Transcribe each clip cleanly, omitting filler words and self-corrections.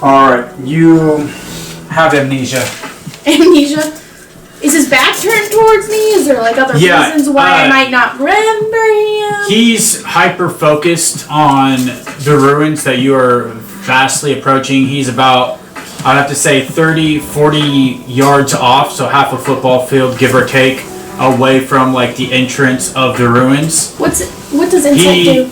Alright, you have amnesia. Amnesia? Is his back turned towards me? Is there like other reasons why I might not remember him? He's hyper-focused on the ruins that you are vastly approaching. He's about, I'd have to say, 30, 40 yards off, so half a football field, give or take, away from like the entrance of the ruins. What does insight do?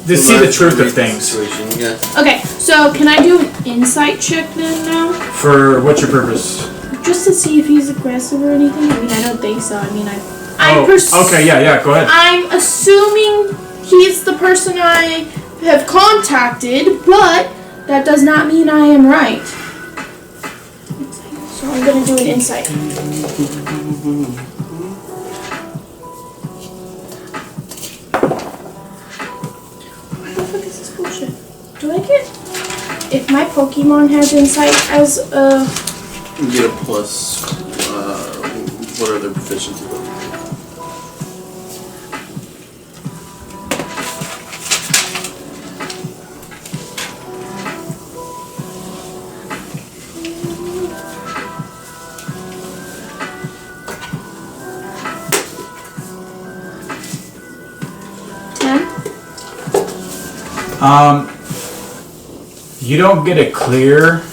To see the truth of things. Yeah. Okay, so can I do an insight check then now? For what's your purpose? Just to see if he's aggressive or anything? I mean, I don't think so. I mean, okay, yeah, go ahead. I'm assuming he's the person I have contacted, but that does not mean I am right. So I'm going to do an insight. What the fuck is this bullshit? Do I get... If my Pokemon has insight as a... You get a plus, what are their proficiency levels? You don't get a clear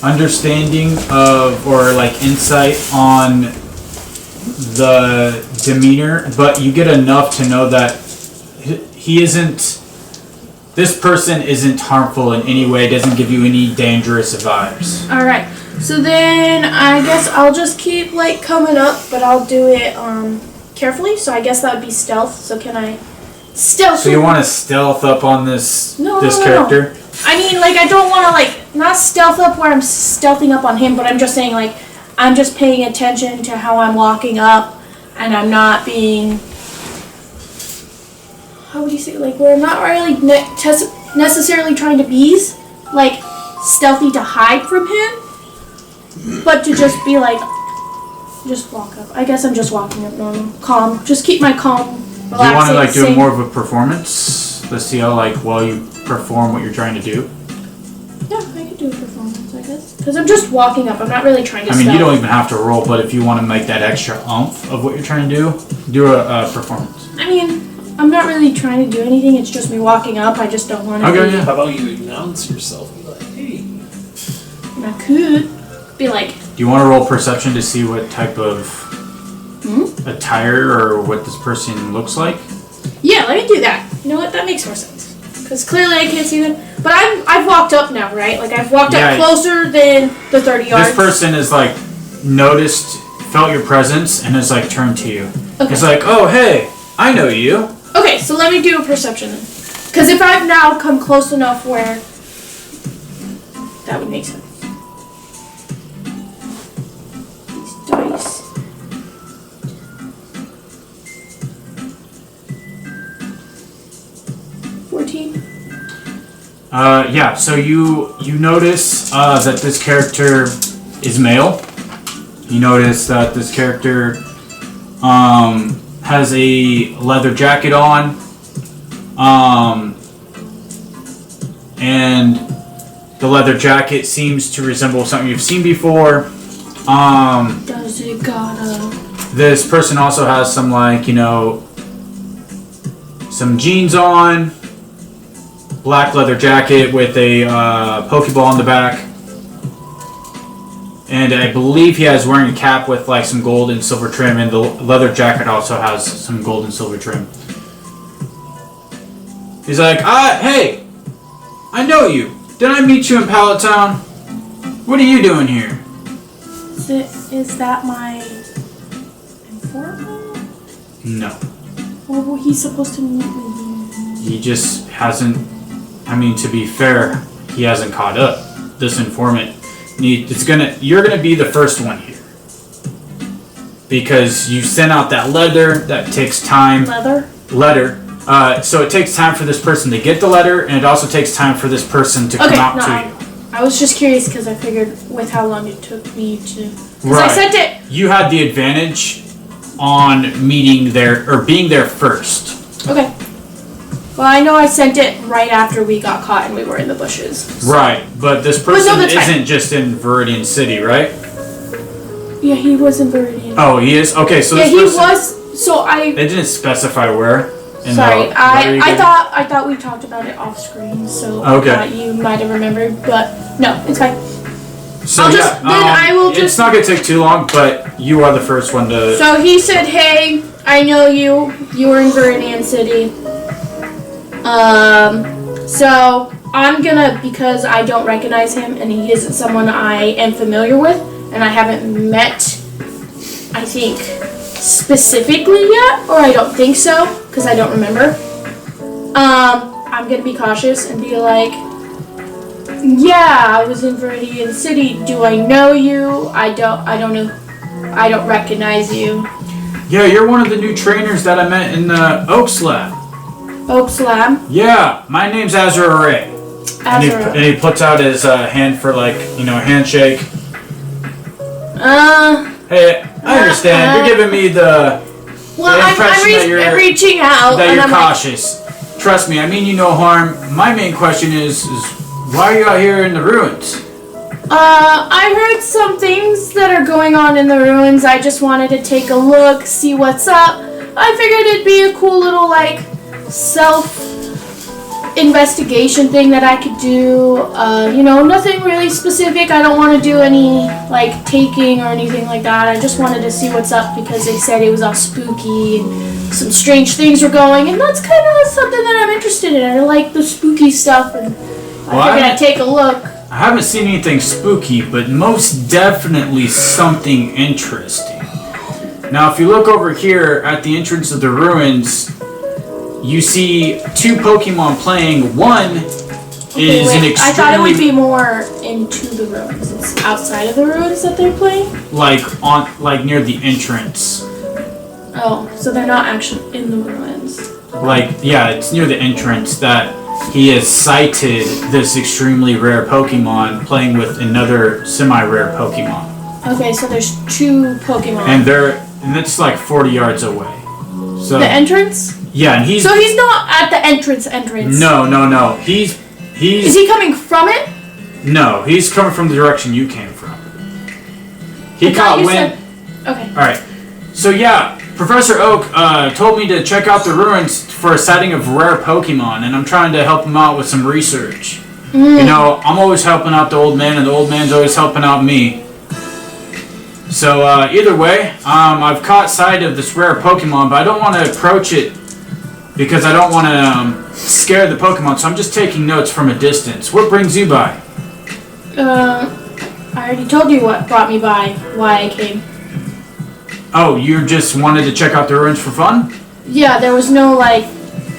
understanding of or like insight on the demeanor, but you get enough to know that this person isn't harmful in any way, doesn't give you any dangerous vibes. Alright, so then I guess I'll just keep like coming up, but I'll do it carefully, so I guess that would be stealth. So can I stealth? So you want to stealth up on this character? No. I mean, like, I don't want to, like, not stealth up where I'm stealthing up on him, but I'm just saying, like, I'm just paying attention to how I'm walking up, and I'm not being, how would you say, like, where I'm not really necessarily trying to be, like, stealthy to hide from him, but to just be, like, just walk up. I guess I'm just walking up normal. Calm. Just keep my calm, relaxing. Do you want to, like, do more of a performance? Let's see how, like, well you perform what you're trying to do. Yeah, I could do a performance, I guess. Because I'm just walking up. I'm not really trying to I mean, you don't even have to roll, but if you want to make that extra oomph of what you're trying to do a performance. I mean, I'm not really trying to do anything. It's just me walking up. I just don't want to Okay, yeah. How about you announce yourself? Be like, hey. And I could be like... Do you want to roll perception to see what type of attire or what this person looks like? Yeah, let me do that. You know what? That makes more sense. Because clearly I can't see them. But I've walked up now, right? Like, I've walked up closer than the 30 yards. This person is, like, felt your presence, and is, like, turned to you. Okay. It's like, oh, hey, I know you. Okay, so let me do a perception then. Because if I've now come close enough where... That would make sense. These dice... 14. Yeah, so you notice that this character is male. You notice that this character has a leather jacket on, and the leather jacket seems to resemble something you've seen before. Does it gotta... This person also has some, like, you know, some jeans on, black leather jacket with a Pokeball on the back, and I believe he has wearing a cap with like some gold and silver trim, and the leather jacket also has some gold and silver trim. He's like, hey, I know you. Did I meet you in Pallet Town? What are you doing here? Is that my informant? No. Or were he supposed to meet me? He just hasn't. I mean, to be fair, he hasn't caught up. This informant, you're gonna be the first one here because you sent out that letter. That takes time. Letter. So it takes time for this person to get the letter, and it also takes time for this person to come out to you. I was just curious because I figured with how long it took me to. Right. I sent it. You had the advantage on being there first. Okay. Well, I know I sent it right after we got caught and we were in the bushes. So. Right, but this But no, person that's fine. isn't just in Viridian City, right? Yeah, he was in Viridian. Oh, he is? Okay, so Yeah, this he person... was. So I. They didn't specify where. Sorry, I thought we talked about it off screen, so Okay. I thought you might have remembered, but no, it's fine. So I'll just- then I will It's just- not gonna take too long, but you are the first one to... So he said, "Hey, I know you. You were in Viridian City. So I'm gonna, because I don't recognize him and he isn't someone I am familiar with, and I haven't met, I think, specifically yet, or I don't think so, because I don't remember. I'm gonna be cautious and be like, yeah, I was in Viridian City. Do I know you? I don't know. I don't recognize you. Yeah, you're one of the new trainers that I met in the Oaks Lab. Oaks Lab. Yeah, my name's Azra Ray. And Azra. he puts out his hand for, like, a handshake. Hey, I understand. You're giving me the Well, impression that you're- I'm reaching out, that and you're I'm like, cautious. Trust me, I mean you no harm. My main question is why are you out here in the ruins? I heard some things that are going on in the ruins. I just wanted to take a look, see what's up. I figured it'd be a cool little, like, self-investigation thing that I could do. Nothing really specific. I don't want to do any, like, taking or anything like that. I just wanted to see what's up because they said it was all spooky and some strange things were going, and that's kind of something that I'm interested in. I like the spooky stuff, and I figured I'd take a look. I haven't seen anything spooky, but most definitely something interesting. Now, if you look over here at the entrance of the ruins, you see two Pokemon playing. One is an I thought it would extremely be more into the ruins. It's outside of the ruins that they're playing? like near the entrance. Oh, so they're not actually in the ruins. It's near the entrance that he has sighted this extremely rare Pokemon playing with another semi-rare Pokemon. Okay, so there's two Pokemon. And it's like 40 yards away. So The entrance? yeah, and he's So he's not at the entrance. no. He's Is he coming from it? no, he's coming from the direction you came from. He I thought caught you wind. said- Okay. All right. So yeah, Professor Oak told me to check out the ruins for a sighting of rare Pokemon, and I'm trying to help him out with some research. I'm always helping out the old man, and the old man's always helping out me. So either way, I've caught sight of this rare Pokemon, but I don't want to approach it because I don't want to scare the Pokemon. So I'm just taking notes from a distance. What brings you by? I already told you what brought me by, why I came. Oh, you just wanted to check out the ruins for fun? Yeah, there was no, like,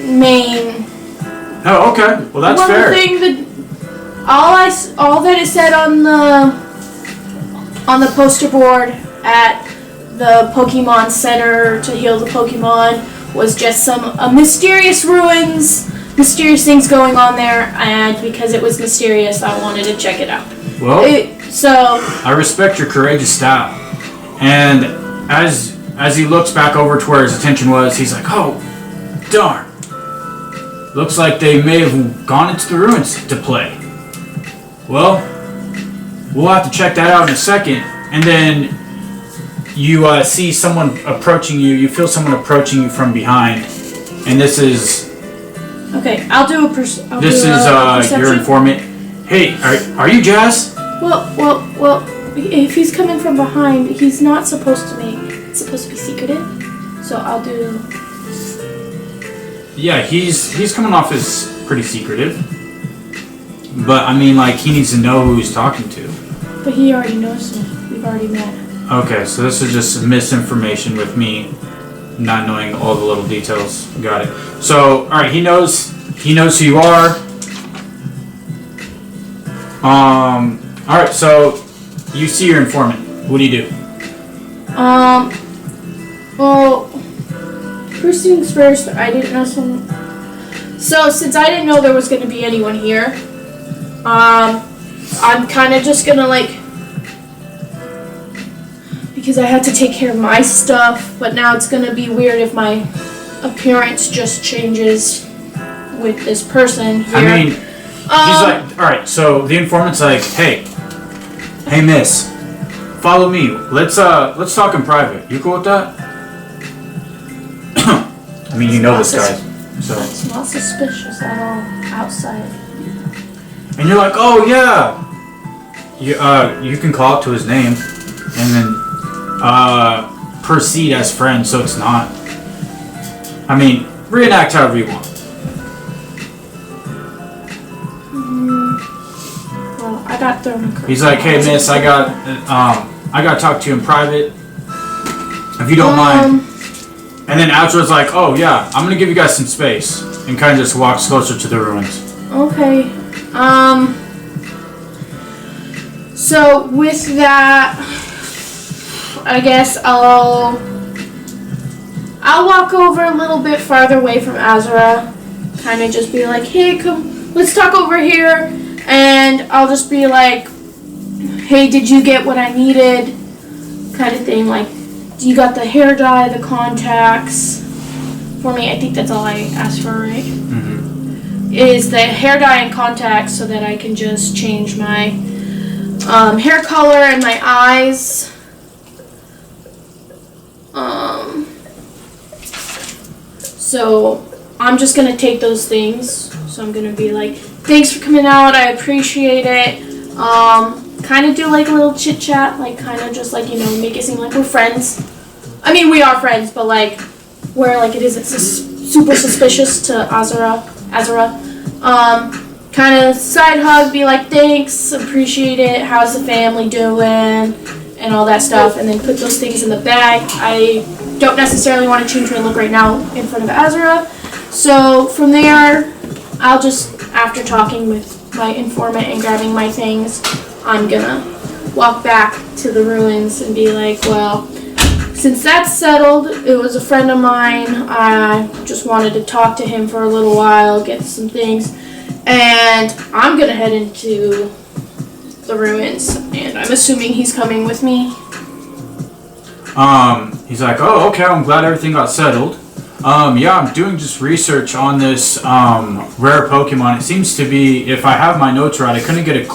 main... Oh, okay. Well, that's One fair. thing that... All that is said on the poster board at the Pokemon Center to heal the Pokemon was just some mysterious ruins, mysterious things going on there, and because it was mysterious, I wanted to check it out. Well, So... I respect your courageous style. And as he looks back over to where his attention was, he's like, oh, darn. Looks like they may have gone into the ruins to play. Well, we'll have to check that out in a second. And then you see someone approaching you. You feel someone approaching you from behind. And this is Okay, I'll do a perception. your informant. Hey, are you Jazz? Well, if he's coming from behind, he's not supposed to it's supposed to be secretive. So I'll do... Yeah, he's coming off as pretty secretive. But I mean, like, he needs to know who he's talking to. But he already knows me. We've already met. Okay, so this is just misinformation with me not knowing all the little details. Got it. So, alright, he knows who you are. Alright, so you see your informant. What do you do? Well, first things first, I didn't know So, since I didn't know there was going to be anyone here, I'm kind of just going to, because I had to take care of my stuff, but now it's going to be weird if my appearance just changes with this person here. I mean, he's like, all right. So the informant's like, hey, miss, follow me. Let's talk in private. You cool with that? I mean, you know this guy, so. It's not suspicious at all outside. And you're like, oh yeah. You can call out to his name, and then proceed as friends. So it's not. I mean, reenact however you want. Well, I got thrown a curve. He's like, hey miss, I got to talk to you in private, if you don't mind. And then Outro's like, oh yeah, I'm gonna give you guys some space, and kind of just walks closer to the ruins. Okay. So with that, I guess I'll walk over a little bit farther away from Azura, kind of just be like, hey, come, let's talk over here, and I'll just be like, hey, did you get what I needed, kind of thing, like, you got the hair dye, the contacts for me. I think that's all I asked for, right? Mm-hmm. Is the hair dye and contacts so that I can just change my hair color and my eyes. So I'm just gonna take those things. So I'm gonna be like, thanks for coming out, I appreciate it. Kind of do like a little chit chat, like kind of just like, you know, make it seem like we're friends. I mean, we are friends, but like where like it isn't super suspicious to Azura. Kind of side hug, be like, thanks, appreciate it, how's the family doing, and all that stuff, and then put those things in the bag. I don't necessarily want to change my look right now in front of Azura, so from there, I'll just, after talking with my informant and grabbing my things, I'm gonna walk back to the ruins and be like, well, since that's settled, it was a friend of mine, I just wanted to talk to him for a little while, get some things, and I'm gonna head into the ruins, and I'm assuming he's coming with me. He's like, oh, okay, I'm glad everything got settled. Yeah, I'm doing just research on this rare Pokemon. It seems to be, if I have my notes right, I couldn't get a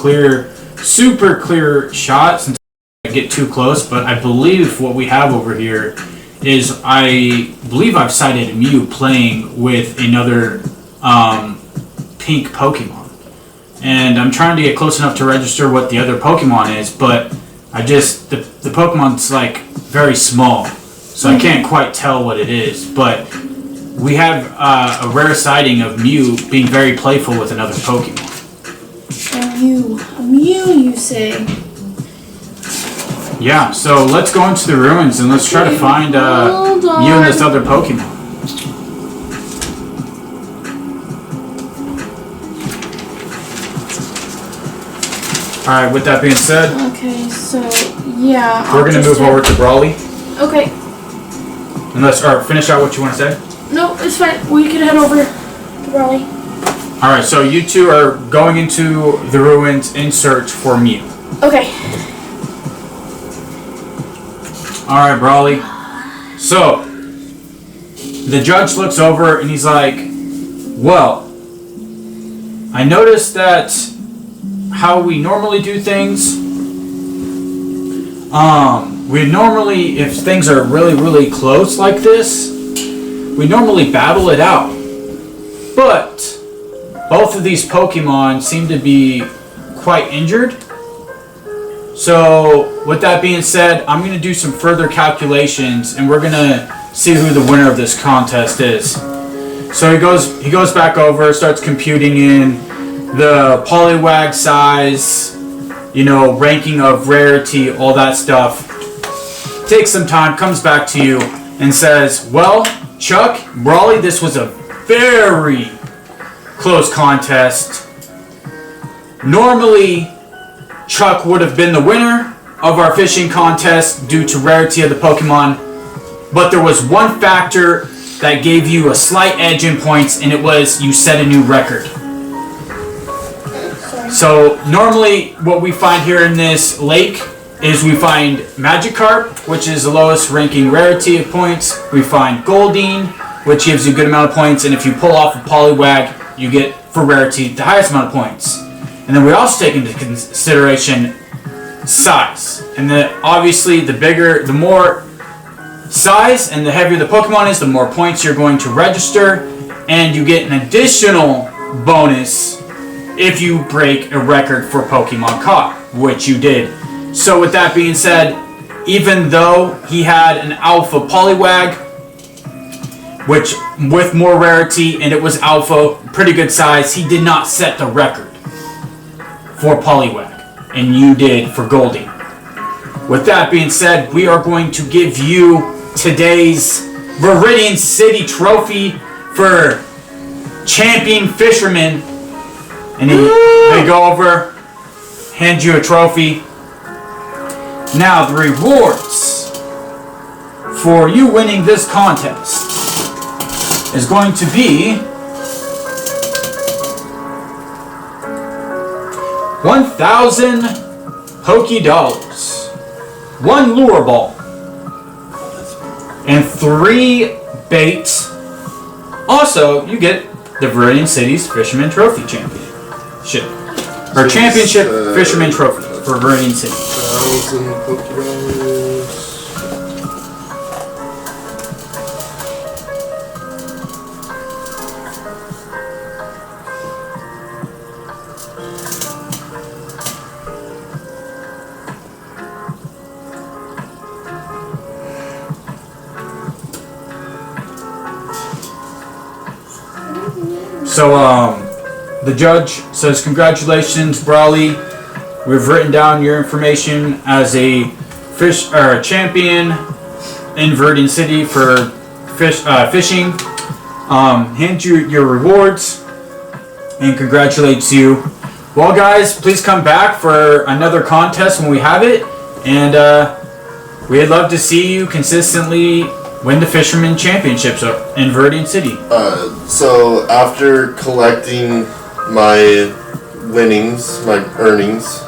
super clear shot since I get too close, but I believe what we have over here is, I believe I've sighted Mew playing with another pink Pokemon. And I'm trying to get close enough to register what the other Pokemon is, but the Pokemon's like very small, so I can't quite tell what it is, but we have a rare sighting of Mew being very playful with another Pokemon. A Mew, you say? Yeah, so let's go into the ruins and let's try to find Mew and this other Pokemon. Alright, with that being said, okay, so, yeah. we're going to move over to Brawly. Okay. Finish out what you want to say. No, it's fine. We can head over to Brawly. Alright, so you two are going into the ruins in search for Mew. Okay. Alright, Brawly. So, the judge looks over and he's like, well, I noticed that how we normally do things, we normally, if things are really, really close like this, we normally battle it out. But both of these Pokemon seem to be quite injured. So, with that being said, I'm going to do some further calculations and we're going to see who the winner of this contest is. So he goes back over, starts computing in the Poliwag size, ranking of rarity, all that stuff. Takes some time, comes back to you and says, well, Chuck, Brawly, this was a very close contest. Normally, Chuck would have been the winner of our fishing contest due to rarity of the Pokemon, but there was one factor that gave you a slight edge in points, and it was you set a new record. So normally what we find here in this lake is we find Magikarp, which is the lowest ranking rarity of points. We find Goldeen, which gives you a good amount of points, and if you pull off a Poliwag, you get for rarity the highest amount of points. And then we also take into consideration size. And then obviously the more size and the heavier the Pokemon is, the more points you're going to register. And you get an additional bonus if you break a record for Pokemon caught, which you did. So with that being said, even though he had an Alpha Poliwag, which with more rarity, and it was Alpha, pretty good size, he did not set the record for Poliwag, and you did for Goldie. With that being said, we are going to give you today's Viridian City trophy for Champion Fisherman, and they go over, hand you a trophy. Now the rewards for you winning this contest is going to be 1,000 Poké-Dollars, 1 lure ball, and 3 baits. Also, you get the Viridian City's Fisherman Trophy Championship. Or Championship Fisherman Trophy for Viridian City. 1,000 Poké-Dollars. So, the judge says, congratulations, Brawley. We've written down your information as a champion in Viridian City for fishing. Hand you your rewards and congratulates you. Well, guys, please come back for another contest when we have it, and we'd love to see you consistently win the Fisherman Championships in Viridian City. So after collecting my winnings, my earnings,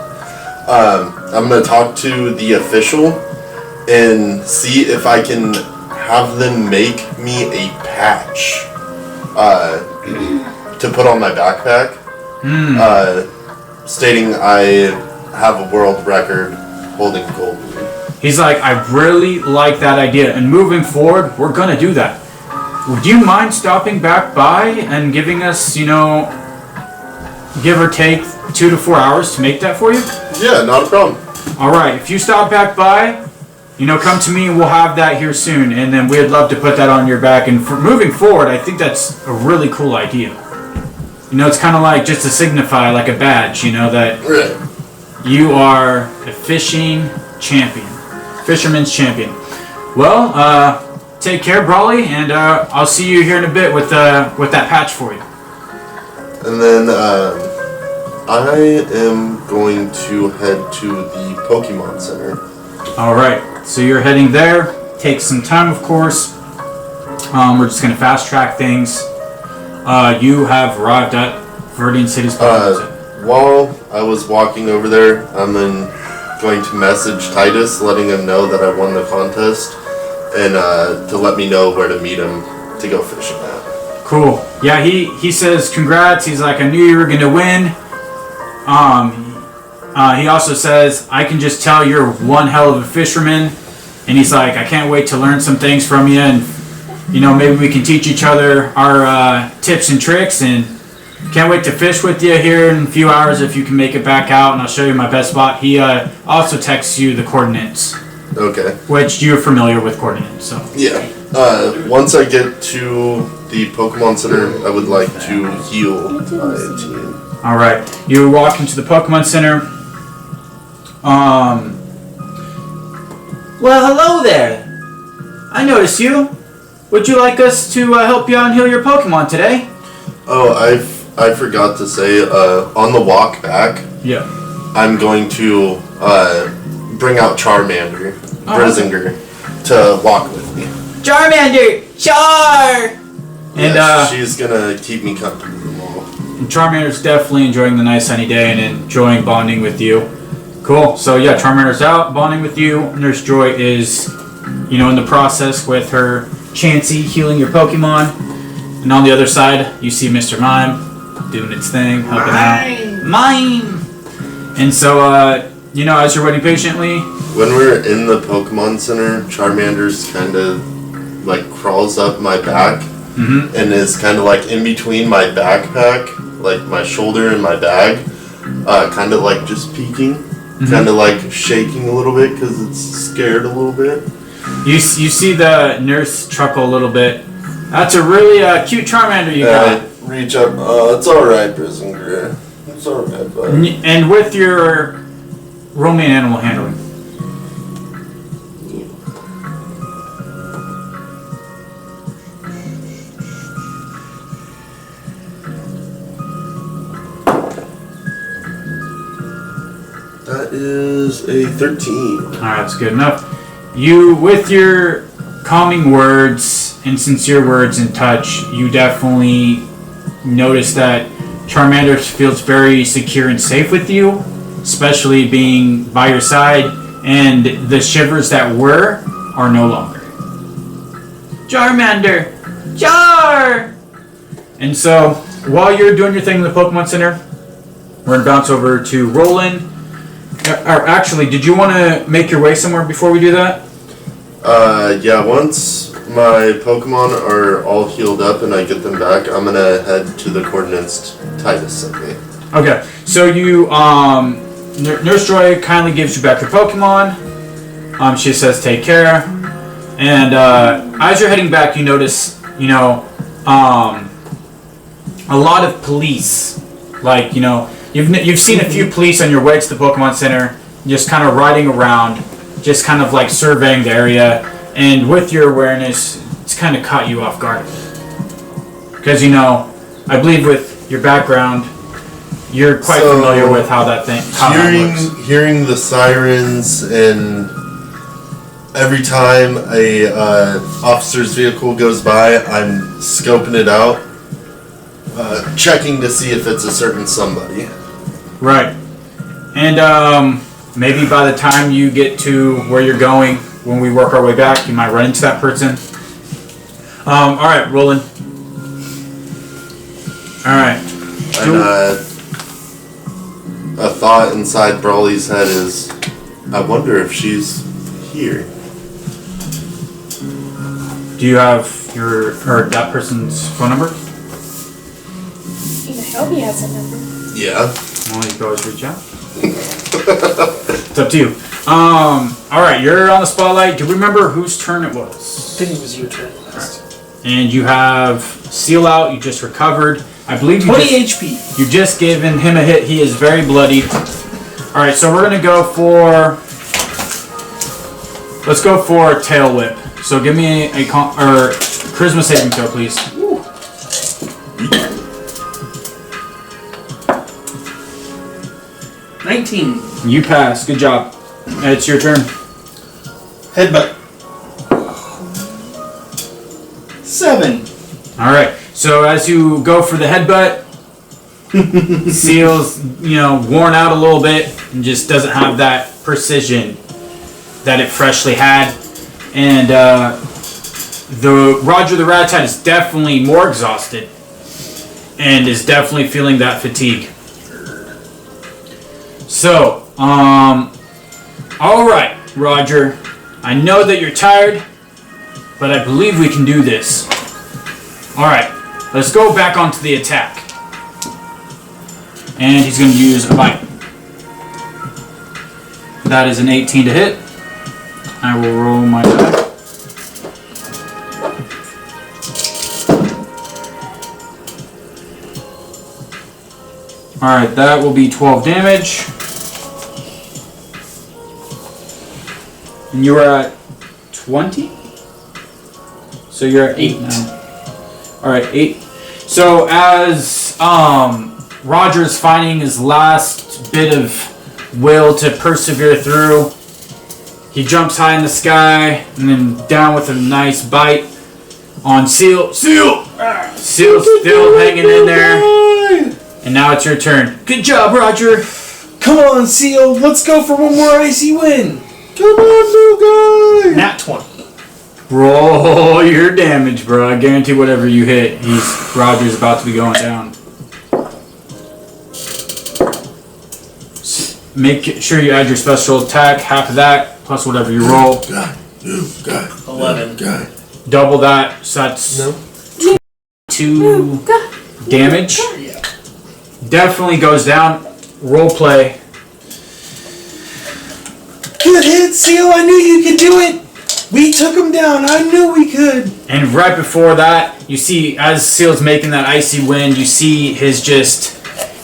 I'm going to talk to the official and see if I can have them make me a patch to put on my backpack, stating I have a world record holding gold. He's like, I really like that idea, and moving forward, we're gonna do that. Would you mind stopping back by and giving us, give or take 2 to 4 hours to make that for you? Yeah, not a problem. Alright, if you stop back by, come to me and we'll have that here soon, and then we'd love to put that on your back. And for moving forward, I think that's a really cool idea. It's kind of like just to signify, like a badge, that Right. you are a fishing champion. Fisherman's champion. Well, take care, Brawley, and I'll see you here in a bit with that patch for you. And then I am going to head to the Pokemon Center. Alright, so you're heading there. Takes some time, of course. We're just going to fast track things. You have arrived at Viridian City's Pokemon Center. While I was walking over there, I'm then going to message Titus, letting him know that I won the contest, and to let me know where to meet him to go fishing at. Cool. Yeah, he says congrats. He's like, I knew you were gonna win. He also says, I can just tell you're one hell of a fisherman, and he's like, I can't wait to learn some things from you, and maybe we can teach each other our tips and tricks, and can't wait to fish with you here in a few hours if you can make it back out, and I'll show you my best spot. He also texts you the coordinates. Okay. Which you're familiar with coordinates, so. Yeah. Once I get to the Pokemon Center, I would like to heal my team. Alright. You walk into the Pokemon Center. Well, hello there. I noticed you. Would you like us to help you out and heal your Pokemon today? Oh, I forgot to say, on the walk back, Yeah. I'm going to bring out Charmander, Brizinger, to walk with me. Charmander! Char! And she's gonna keep me company. and Charmander's definitely enjoying the nice sunny day and enjoying bonding with you. Cool. So yeah, Charmander's out bonding with you. Nurse Joy is, in the process with her Chansey healing your Pokemon. And on the other side, you see Mr. Mime doing its thing, helping out. Mine! And so, as you're waiting patiently... When we're in the Pokemon Center, Charmander's kind of, like, crawls up my back and is kind of, like, in between my backpack, like, my shoulder and my bag, kind of, like, just peeking, kind of, like, shaking a little bit because it's scared a little bit. You see the nurse chuckle a little bit. That's a really cute Charmander you got. Reach up. It's alright, Brissinger. It's alright, bud. And with your roaming animal handling. That is a 13. Alright, that's good enough. You, with your calming words and sincere words and touch, you definitely notice that Charmander feels very secure and safe with you, especially being by your side, and the shivers that were are no longer. Charmander! Char! And so, while you're doing your thing in the Pokemon Center, we're going to bounce over to Roland. Or actually, did you want to make your way somewhere before we do that? Yeah, once my Pokemon are all healed up and I get them back, I'm gonna head to the coordinates Titus sent me. Okay, so you, Nurse Joy kindly gives you back your Pokemon. She says take care. And as you're heading back, you notice, a lot of police. Like, you've seen a few police on your way to the Pokemon Center, just kind of riding around, just kind of like surveying the area, and with your awareness, it's kind of caught you off guard. Because, I believe with your background, you're quite familiar with how that works. Hearing the sirens, and every time a officer's vehicle goes by, I'm scoping it out, checking to see if it's a certain somebody. Right. And maybe by the time you get to where you're going, when we work our way back, you might run into that person. Alright, Roland. Alright. And a thought inside Brawly's head is, I wonder if she's here. Do you have that person's phone number? I hope he has a number. Yeah. Well, you can always reach out. It's up to you. Alright, you're on the spotlight. Do you remember whose turn it was? I think it was your turn last. And you have Seal out, you just recovered. I believe you 20 HP. You just given him a hit. He is very bloody. Alright, so we're going to go for... Let's go for Tail Whip. So give me a Charisma saving throw, please. Woo. 19. You pass. Good job. It's your turn. Headbutt. 7. Alright, so as you go for the headbutt, Seal's, worn out a little bit and just doesn't have that precision that it freshly had. And the Roger the Rattata is definitely more exhausted and is definitely feeling that fatigue. So, alright, Roger. I know that you're tired, but I believe we can do this. Alright, let's go back onto the attack. And he's going to use a bite. That is an 18 to hit. I will roll my die. Alright, that will be 12 damage. And you are at 20? So you're at 8 now. Alright, 8. So as Roger's finding his last bit of will to persevere through, he jumps high in the sky and then down with a nice bite on Seal. Seal's still hanging in there. And now it's your turn. Good job, Roger. Come on, Seal. Let's go for one more icy win. Come on, new guy! Nat 20. Roll your damage, bro. I guarantee whatever you hit, Roger's about to be going down. make sure you add your special attack, half of that, plus whatever you roll. 11. Double that, so that's 2 damage. Yeah. Definitely goes down. Role play. Good hit, Seal. I knew you could do it. We took him down. I knew we could. And right before that, you see, as Seal's making that icy wind, you see his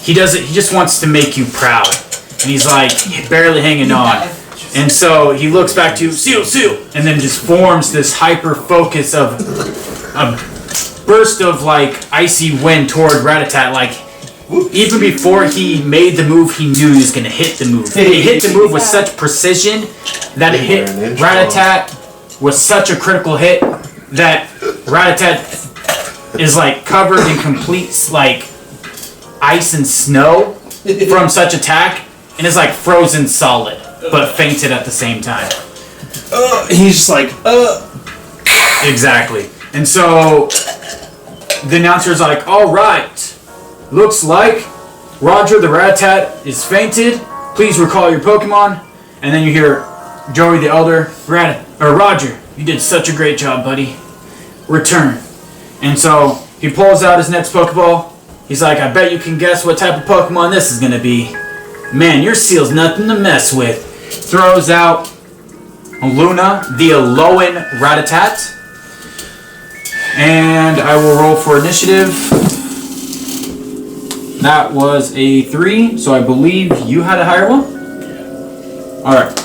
he just wants to make you proud. And he's like barely hanging on. And so he looks back to you, Seal, and then just forms this hyper focus of a burst of like icy wind toward Ratatat. Like even before he made the move, he knew he was gonna hit the move. He hit the move with such precision that it hit Ratatat with such a critical hit that Ratatat is like covered in complete like ice and snow from such attack, and is like frozen solid, but fainted at the same time. He's just like, Exactly. And so the announcer's like, all right, looks like Roger the Ratatat is fainted. Please recall your Pokemon. And then you hear Joey the Elder, Roger, you did such a great job, buddy. Return. And so he pulls out his next Pokeball. He's like, I bet you can guess what type of Pokemon this is going to be. Man, your Seal's nothing to mess with. Throws out Luna, the Alolan Ratatat. And I will roll for initiative. That was a 3, so I believe you had a higher one? Alright.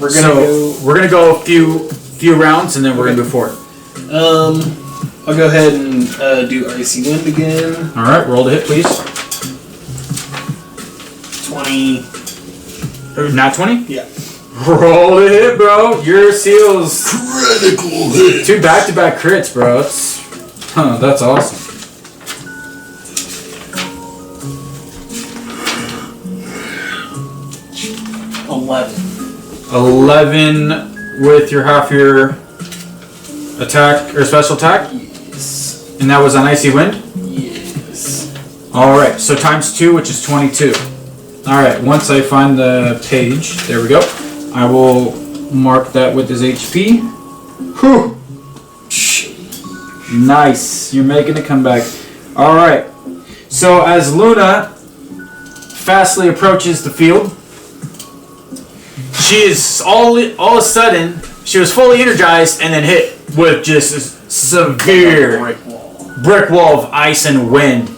We're gonna go a few rounds and then we're gonna move forward. I'll go ahead and do Icy Wind again. Alright, roll to hit, please. 20. Not 20? Yeah. Roll to hit, bro. Your Seal's Critical hit. 2 back-to-back crits, bro. That's awesome. $11 with your half your attack or special attack? Yes. And that was on Icy Wind? Yes. Alright, so times 2, which is 22. Alright, once I find the page, there we go. I will mark that with his HP. Whew! Nice, you're making a comeback. Alright, so as Luna fastly approaches the field, she is all of a sudden, she was fully energized and then hit with just a severe brick wall of ice and wind,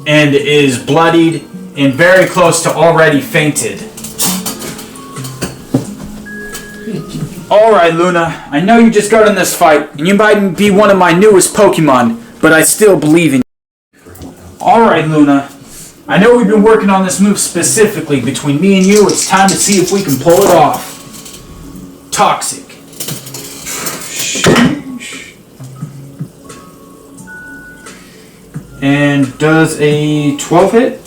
and is bloodied and very close to already fainted. Alright, Luna, I know you just got in this fight, and you might be one of my newest Pokemon, but I still believe in you. Alright, Luna, I know we've been working on this move specifically. Between me and you, it's time to see if we can pull it off. Toxic. And does a 12 hit?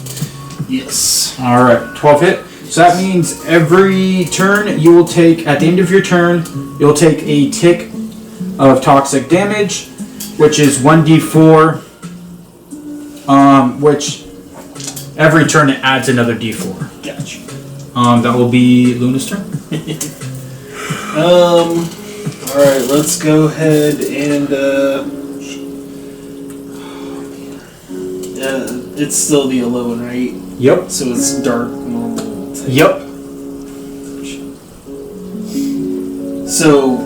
Yes. Alright, 12 hit. So that means every turn you will take, at the end of your turn, you'll take a tick of toxic damage, which is 1d4, which every turn it adds another d4. Gotcha. That will be Luna's turn. Alright, let's go ahead and, it's still the 11, right? Yep. So it's dark normal. Yep. So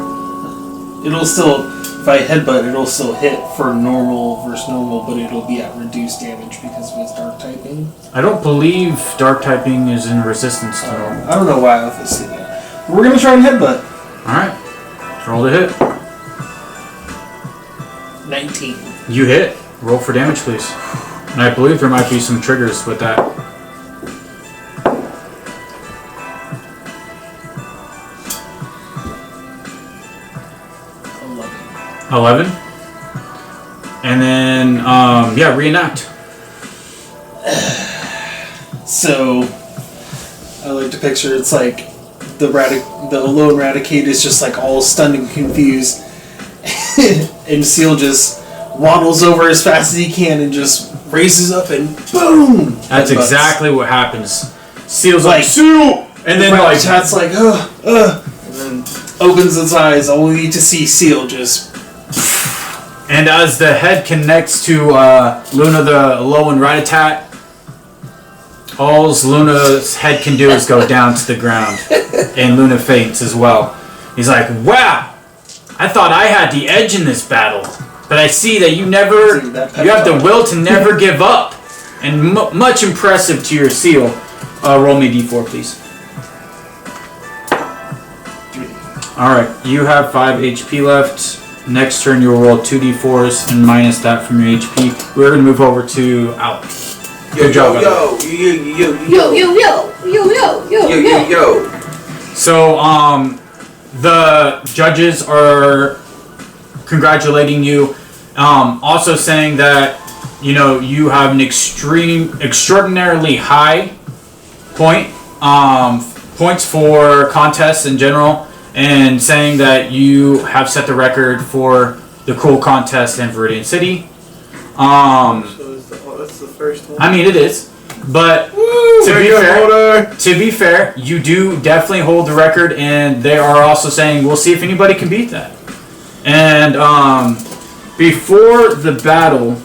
it'll still, if I headbutt, it'll still hit for normal versus normal, but it'll be at reduced damage because of its dark typing. I don't believe dark typing is in resistance to normal. I don't know why I have to say that. We're gonna try and headbutt. Alright. Roll to hit. 19. You hit. Roll for damage, please. And I believe there might be some triggers with that. 11. And then, yeah, reenact. So, I like to picture it's like the lone Raticate is just like all stunned and confused, and Seal just waddles over as fast as he can and just raises up and boom! That's Headbutts. exactly what happens. Seal's like, Seal! And then like... Chat's like, and then opens its eyes, only to see Seal just... And as the head connects to Luna the low and Ratatat, all Luna's head can do is go down to the ground. And Luna faints as well. He's like, wow! I thought I had the edge in this battle. But I see that you have the will to never give up. And much impressive to your Seal. Roll me d4, please. Alright, you have 5 HP left. Next turn you will roll 2d4s and minus that from your HP. We're going to move over to Alec. Good job, Yo. So, the judges are congratulating you. Also saying that, you know, you have an extraordinarily high points for contests in general. And saying that you have set the record for the cool contest in Viridian City. So that's the first one. I mean, it is. But to be fair, you do definitely hold the record, and they are also saying we'll see if anybody can beat that. And before the battle,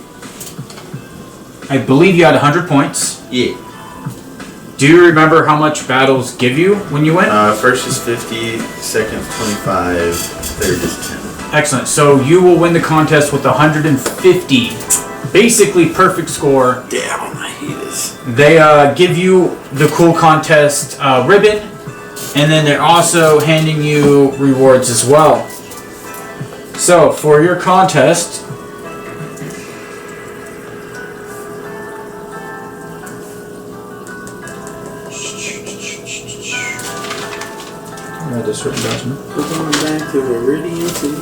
I believe you had 100 points. Yeah. Do you remember how much battles give you when you win? First is 50, second is 25, third is 10. Excellent. So you will win the contest with 150. Basically perfect score. Damn, I hate this. They give you the cool contest ribbon, and then they're also handing you rewards as well. So for your contest, this written document. We're going back to Viridian City.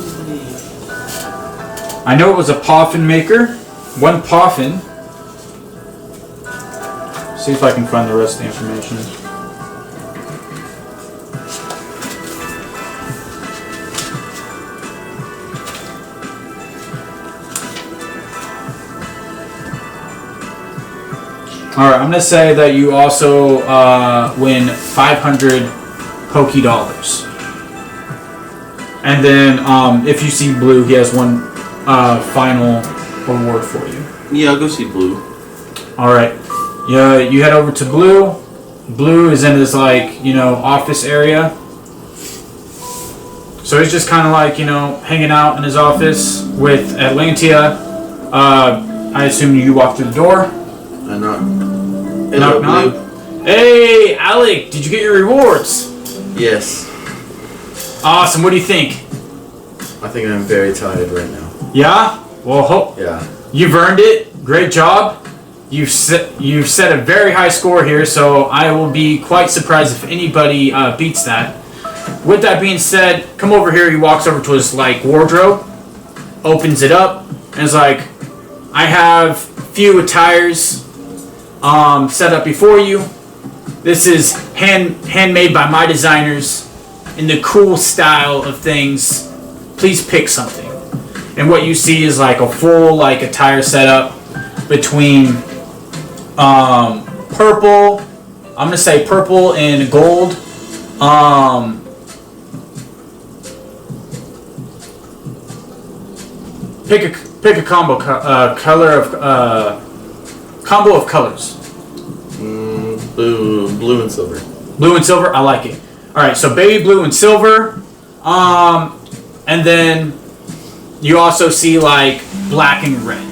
I know it was a Poffin maker. One Poffin. See if I can find the rest of the information. Alright, I'm going to say that you also win 500 Poké Dollars. And then, if you see Blue, he has one final award for you. Yeah, I'll go see Blue. Alright. Yeah, you head over to Blue. Blue is in his, like, you know, office area. So he's just kind of like, you know, hanging out in his office with Atlantia. I assume you walk through the door. I knock. Knock, knock. Hey, Alec, did you get your rewards? Yes. Awesome. What do you think? I think I'm very tired right now. Yeah? Well, Yeah. you've earned it. Great job. You've set a very high score here, so I will be quite surprised if anybody beats that. With that being said, come over here. He walks over to his like wardrobe, opens it up, and is like, I have few attires set up before you. This is handmade by my designers in the cool style of things. Please pick something. And what you see is like a full like attire setup between purple. I'm gonna say purple and gold. Pick a combo combo of colors. Blue and silver. Blue and silver, I like it. All right, so baby blue and silver, and then you also see like black and red.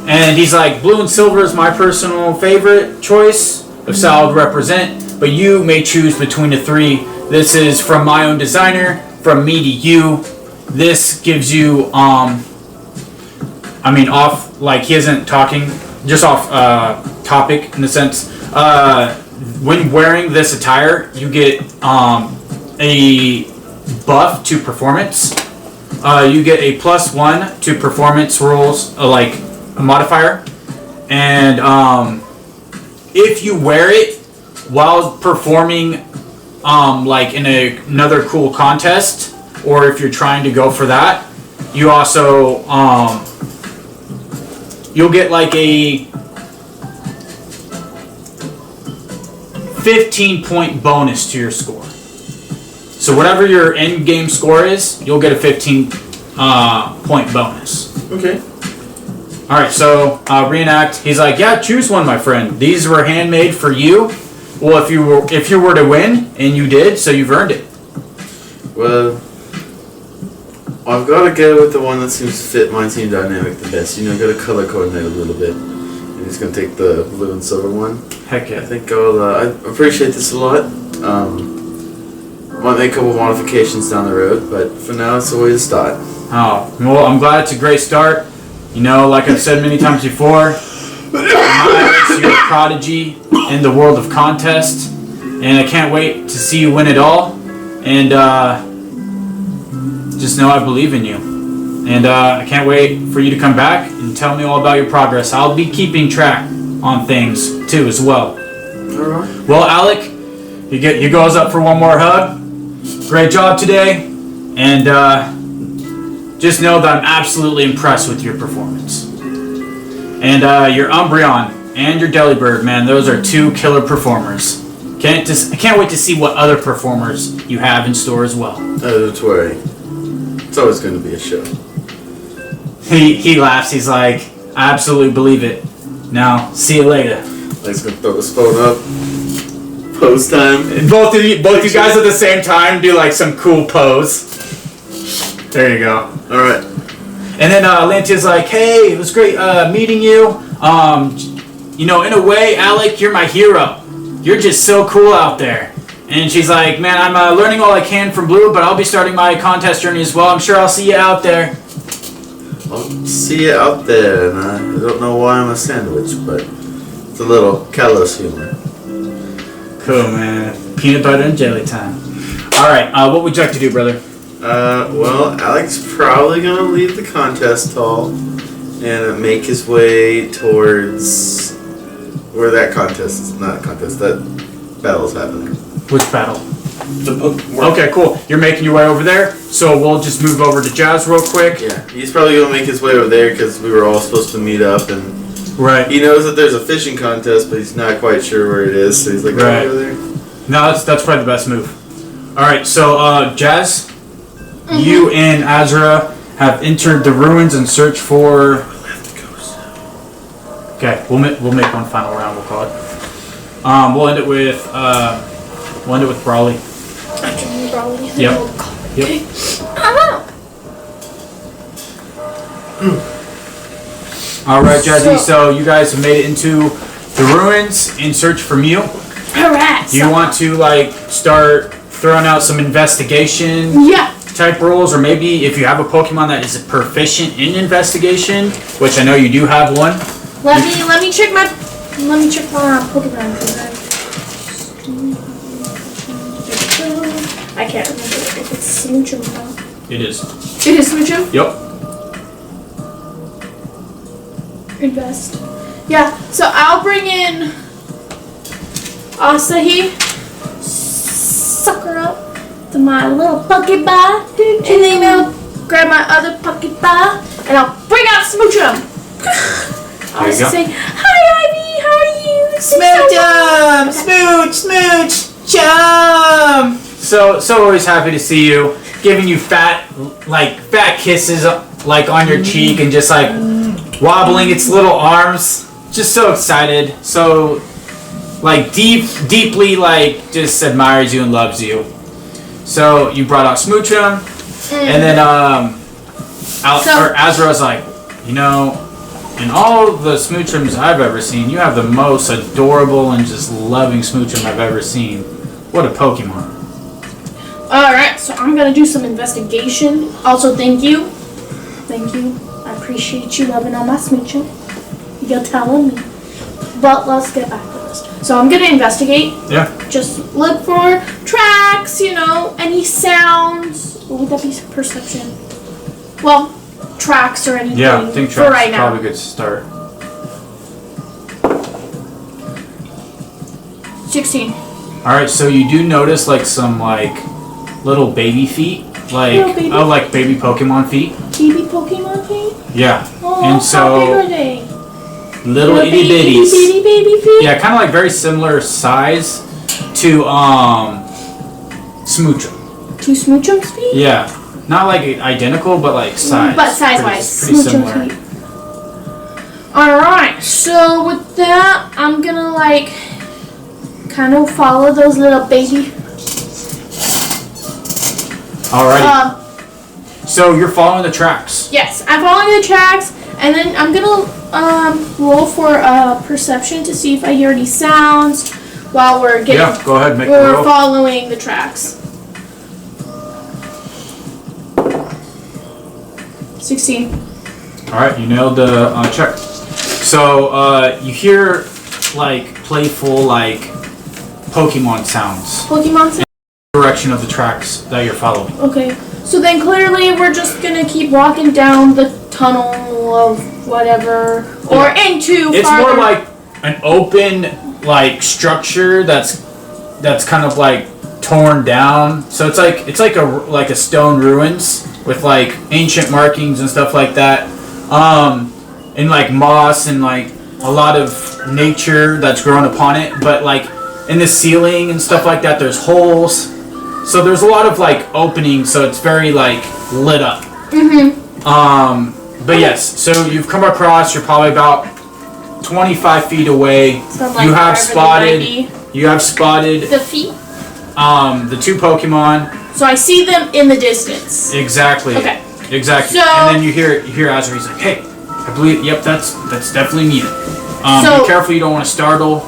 And he's like, blue and silver is my personal favorite choice of style to represent, but you may choose between the three. This is from my own designer, from me to you. This gives you, I mean, off, like he isn't talking, just off topic in the sense, when wearing this attire, you get a buff to performance. You get a +1 to performance rolls, like a modifier. And if you wear it while performing like in another cool contest, or if you're trying to go for that, you also you'll get like a 15-point bonus to your score. So whatever your end game score is, you'll get a 15-point bonus. Okay. All right, so reenact. He's like, yeah, choose one, my friend. These were handmade for you. Well, if you were to win, and you did, so you've earned it. Well, I've got to go with the one that seems to fit my team dynamic the best. You know, got to color coordinate a little bit. I'm just gonna take the blue and silver one. Heck I yeah. think I appreciate this a lot. Might make a couple modifications down the road, but for now, it's the way to start. Oh, well, I'm glad it's a great start. You know, like I've said many times before, you're a prodigy in the world of contest, and I can't wait to see you win it all. And just know I believe in you. And I can't wait for you to come back and tell me all about your progress. I'll be keeping track on things too as well. Alright. Well, Alec, you goes up for one more hug. Great job today, and just know that I'm absolutely impressed with your performance. And your Umbreon and your Delibird, man, those are two killer performers. I can't wait to see what other performers you have in store as well. Don't worry. It's always going to be a show. He laughs. He's like, I absolutely believe it. Now, see you later. Let's go throw this phone up. Pose time. And both you guys at the same time do like some cool pose. There you go. Alright. And then Lantia's like, hey, it was great meeting you. You know, in a way, Alec, you're my hero. You're just so cool out there. And she's like, man, I'm learning all I can from Blue, but I'll be starting my contest journey as well. I'm sure I'll see you out there. I'll see you out there, and I don't know why I'm a sandwich, but it's a little callous humor. Cool, man. Peanut butter and jelly time. All right, what would you like to do, brother? Well, Alec's probably gonna leave the contest hall and make his way towards where that contest is. Not a contest, that battle's happening. Which battle? The book. Okay, cool. You're making your way over there, so we'll just move over to Jazz real quick. Yeah, he's probably gonna make his way over there because we were all supposed to meet up, and Right. he knows that there's a fishing contest, but he's not quite sure where it is, so he's like, Right. over there. No, that's probably the best move. All right, so Jazz, you and Azra have entered the ruins and search for. Okay, we'll make one final round. We'll call it. We'll end it with Brawley. Probably. Yep. Okay. Yep. All right, Jazzy. So you guys have made it into the ruins in search for Mew. Alright. Do you want to like start throwing out some investigation Yeah. type rolls, or maybe if you have a Pokemon that is proficient in investigation, which I know you do have one. Let me check my Pokemon. I can't remember if it's Smoochum or not. It is. It is Smoochum? Yep. Invest. Yeah, so I'll bring in Asahi, suck her up to my little Pokeball, and then I'll grab my other Pokeball, and I'll bring out Smoochum. I'll There you go. say, hi Ivy, how are you? Smooch, chum. So always happy to see you, giving you fat kisses like on your cheek and just like wobbling its little arms. Just so excited, so like deeply like just admires you and loves you. So you brought out Smoochum, and then Azra's like, you know, in all the Smoochums I've ever seen, you have the most adorable and just loving Smoochum I've ever seen. What a Pokemon. Alright, so I'm gonna do some investigation. Also, thank you. Thank you. I appreciate you loving on my Smoochum. You're telling me. But let's get back to this. So I'm gonna investigate. Yeah. Just look for tracks, you know, any sounds. What would that be? Perception. Well, tracks or anything. Yeah, I think for tracks right is now. probably a good start. 16. Alright, so you do notice like some like little baby feet. Little baby? Oh, like baby Pokemon feet. Baby Pokemon feet? Yeah. Oh, And how big are so they? little itty bitties. Baby feet? Yeah, kind of like very similar size to smooch them. To smooch them speed? Yeah, not like identical, but like size. But size-wise, pretty smooch 'em similar. speed. Alright, so with that, I'm gonna like kind of follow those little baby. Alrighty. So you're following the tracks. Yes, I'm following the tracks, and then I'm gonna roll for perception to see if I hear any sounds while we're getting. Yeah, go ahead, make the We're roll. following the tracks. 16. All right, you nailed the check. So you hear like playful like Pokemon sounds. Pokemon sound? Direction of the tracks that you're following. Okay. So then clearly we're just gonna keep walking down the tunnel of whatever, or into It's farther. more like an open like structure that's kind of like torn down. So it's like a stone ruins with like ancient markings and stuff like that. And like moss and like a lot of nature that's grown upon it. But like in the ceiling and stuff like that, there's holes. So there's a lot of like openings. So it's very like lit up. But yes, so you've come across. You're probably about 25 feet away. So like You have wherever they might spotted. You have spotted be. The feet. the two Pokemon. So I see them in the distance. Exactly. Okay. Exactly. So- and then you hear Azure. He's like, "Hey, I believe. Yep, that's definitely Mew. So- Be careful. You don't want to startle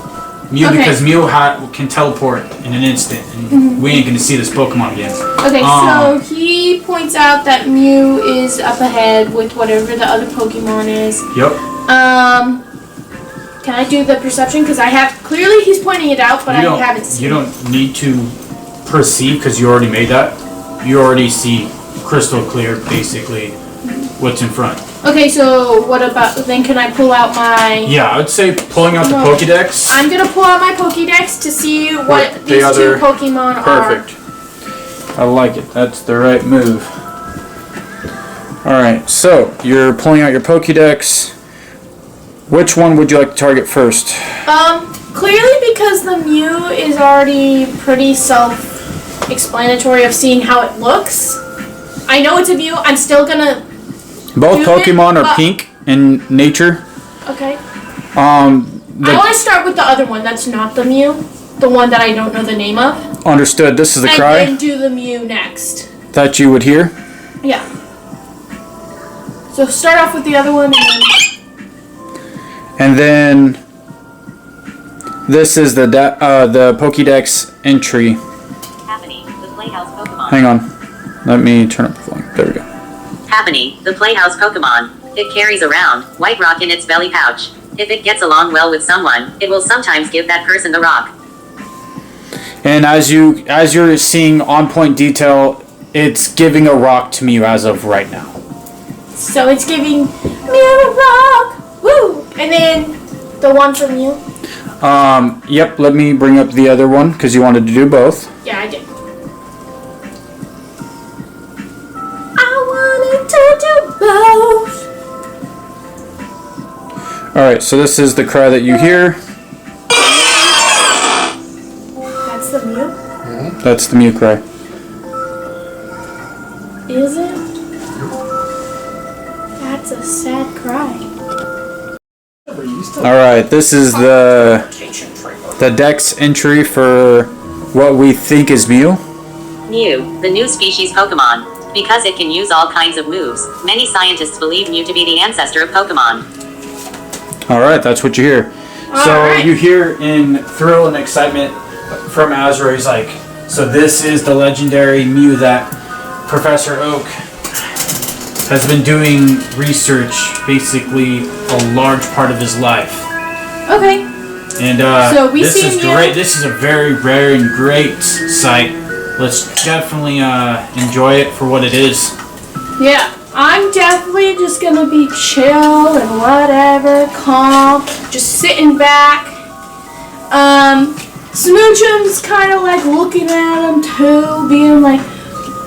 Mew Okay. because Mew can teleport in an instant, and we ain't gonna see this Pokemon again." Okay, so he points out that Mew is up ahead with whatever the other Pokemon is. Yep. Can I do the perception? Because I have clearly he's pointing it out, but I haven't seen You don't need to perceive because you already made that. You already see crystal clear, basically, what's in front. Okay, so what about then? Can I pull out my? Yeah, I would say pulling out the No. Pokédex. I'm gonna pull out my Pokédex to see what the these other- two Pokemon Perfect. I like it. That's the right move. Alright, so you're pulling out your Pokédex. Which one would you like to target first? are. Clearly because the Mew is already pretty self-explanatory of seeing how it looks. I know it's a Mew. I'm still gonna. Both Do it, Pokemon are but- pink in nature. Okay. I The, want to start with the other one. That's not the Mew. The one that I don't know the name of. understood. This is the And cry then do the Mew next. that you would hear. Yeah. So start off with the other one and then. And then this is the Pokédex entry. Happiny, the Playhouse Pokemon. Hang on. Let me turn up the volume. There we go. Happiny, the Playhouse Pokemon. It carries around white rock in its belly pouch. If it gets along well with someone, it will sometimes give that person the rock. And as you're seeing on point detail, it's giving a rock to me as of right now. So it's giving me a rock. Woo! And then the one from you. Yep, let me bring up the other one because you wanted to do both. Yeah, I did. I wanted to do both. Alright, so this is the cry that you hear. That's the Mew? That's the Mew cry. Is it? That's a sad cry. Alright, this is the Dex entry for what we think is Mew. Mew, the new species Pokemon. Because it can use all kinds of moves, many scientists believe Mew to be the ancestor of Pokemon. Alright, that's what you hear. So Alright. you hear in thrill and excitement from Azure, he's like, so this is the legendary Mew that Professor Oak has been doing research basically a large part of his life. Okay. And So we this see is Mew. great. This is a very rare and great sight. Let's definitely enjoy it for what it is. Yeah, I'm definitely just gonna be chill and whatever, calm, just sitting back. Smoochum's kind of like looking at him too, being like,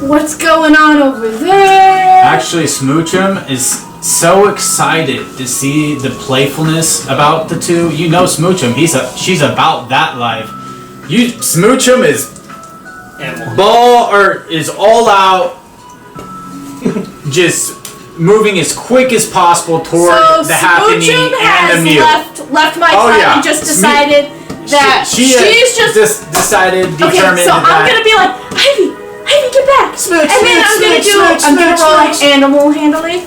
what's going on over there? Actually, Smoochum is so excited to see the playfulness about the two. You know Smoochum, she's about that life. You smooch him is is all out, just moving as quick as possible toward the happening and the Mew. Left my side and just decided that she's just decided, determined. Okay, so I'm gonna be like, Ivy, get back, smooch, and then I'm gonna roll animal handling.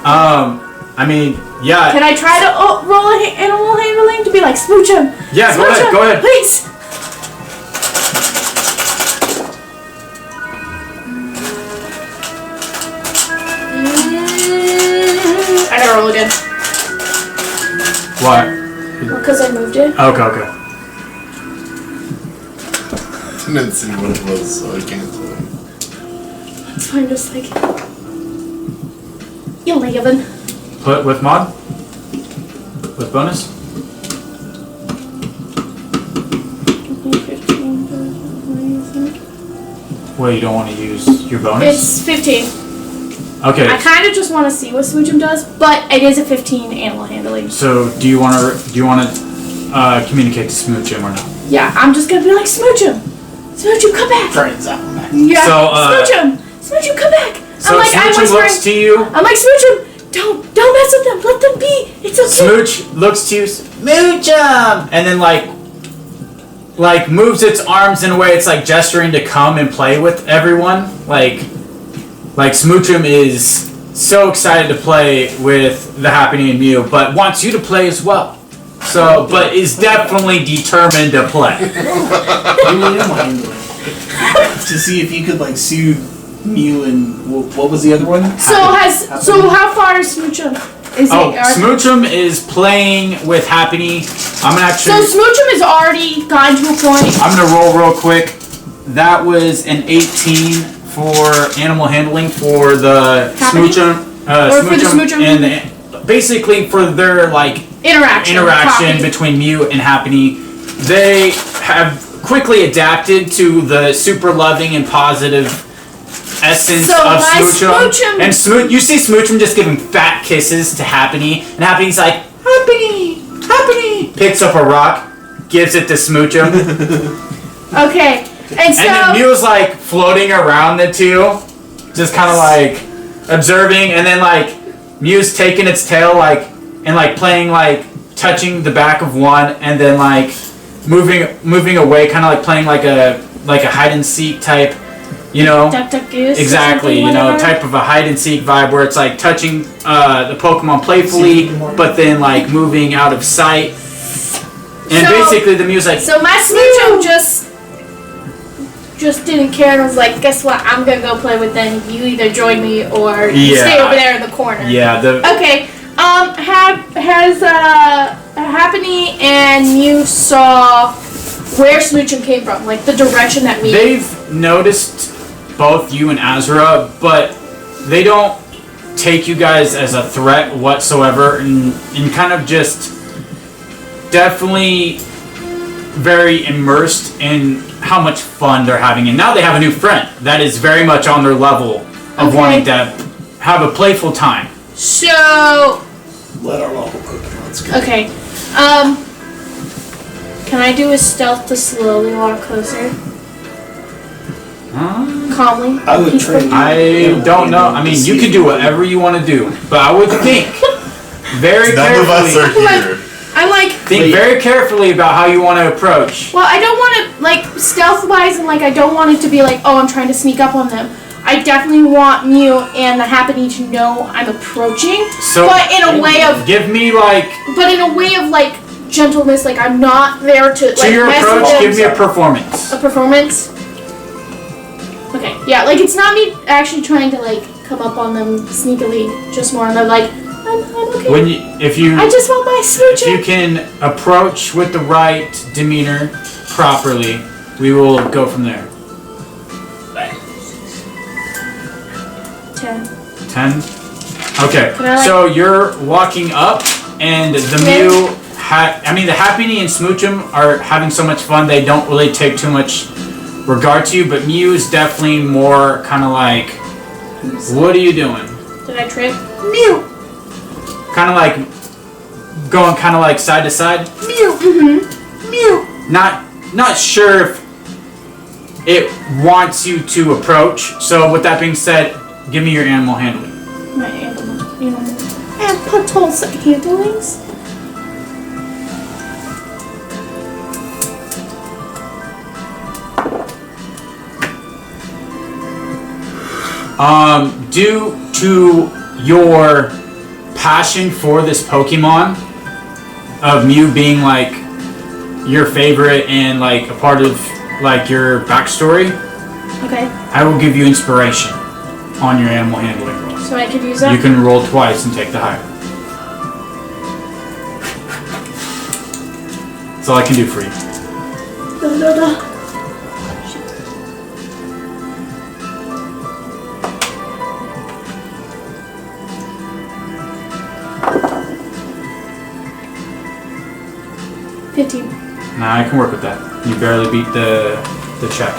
I mean, yeah. Can I try to roll animal handling to be like smooch him? Yeah, go ahead, please. I gotta roll again. What? Because I moved it. Okay. Didn't see what it was, so I can't tell you. So I'm just like 11. Put with mod? With bonus? 15. Well, you don't want to use your bonus? It's 15. Okay. I kind of just want to see what Smoochum does, but it is a 15 animal handling. So, do you want to communicate to Smoochum or not? Yeah, I'm just gonna be like Smoochum, come back. Turns out. Yeah, So, Smoochum, come back. So Smoochum looks to you. I'm like Smoochum, don't mess with them. Let them be. It's okay. Smooch looks to you. Smoochum, and then like moves its arms in a way it's like gesturing to come and play with everyone. Like Smoochum is so excited to play with the Happening and Mew, but wants you to play as well. So, but is definitely determined to play. To see if you could like soothe Mew and what was the other one? So how far is Smoochum? Smoochum is playing with Happiny. I'm gonna actually. So Smoochum has already gotten to a point. I'm gonna roll real quick. That was an 18 for animal handling for the Smoochum. Smoochum, and basically for their like interaction between Mew and Happiny, they have quickly adapted to the super loving and positive essence of Smoochum. And you see Smoochum just giving fat kisses to Happiny, and Happiny's like, Happiny! Picks up a rock, gives it to Smoochum. Okay, and then Mew's like floating around the two, just kind of like observing, and then like Mew's taking its tail and playing touching the back of one, and then like moving away, kind of like playing like a hide and seek type. Duck, duck, goose. Exactly, type of a hide and seek vibe where it's like touching the Pokemon playfully, but then like moving out of sight. And basically the music. So my Smoochum just didn't care and was like, guess what? I'm gonna go play with them. You either join me or you stay over there in the corner. Yeah. Okay. Has Happiny and Mew saw where Smoochum came from, like the direction that we. They've noticed both you and Azura, but they don't take you guys as a threat whatsoever, and kind of just definitely very immersed in how much fun they're having. And now they have a new friend that is very much on their level of wanting to have a playful time. So. Let our local Pokemons go. Okay. Can I do a stealth to slowly walk closer? Calmly. I would train. I don't know. I mean, you can do whatever you want to do, but I would think very None carefully. of us are here. Think very carefully about how you want to approach. Well, I don't want to stealth-wise, and I don't want it to be like, oh, I'm trying to sneak up on them. I definitely want Mew and the Happiny to know I'm approaching. So, but in a way of. Give me But in a way of gentleness, I'm not there to to your approach. Give me a performance. A performance. Okay, yeah, it's not me actually trying to come up on them sneakily, just more. I'm like, I'm okay. If you I just want my Smoochum. If you can approach with the right demeanor properly, we will go from there. 10. 10. Okay. So you're walking up, and the Mew. The Happiny and Smoochum are having so much fun they don't really take too much regard to you, but Mew is definitely more kind of what are you doing? Did I trip? Mew! Kind of going side to side. Mew! Mm-hmm. Mew! Not not sure if it wants you to approach. So with that being said, give me your animal handling. My animal. And potential handlings. Due to your passion for this Pokemon, of Mew being like your favorite and like a part of like your backstory, Okay. I will give you inspiration on your animal handling roll. So I could use that? You can roll twice and take the higher. That's all I can do for you. Da. 15. Nah, I can work with that. You barely beat the check.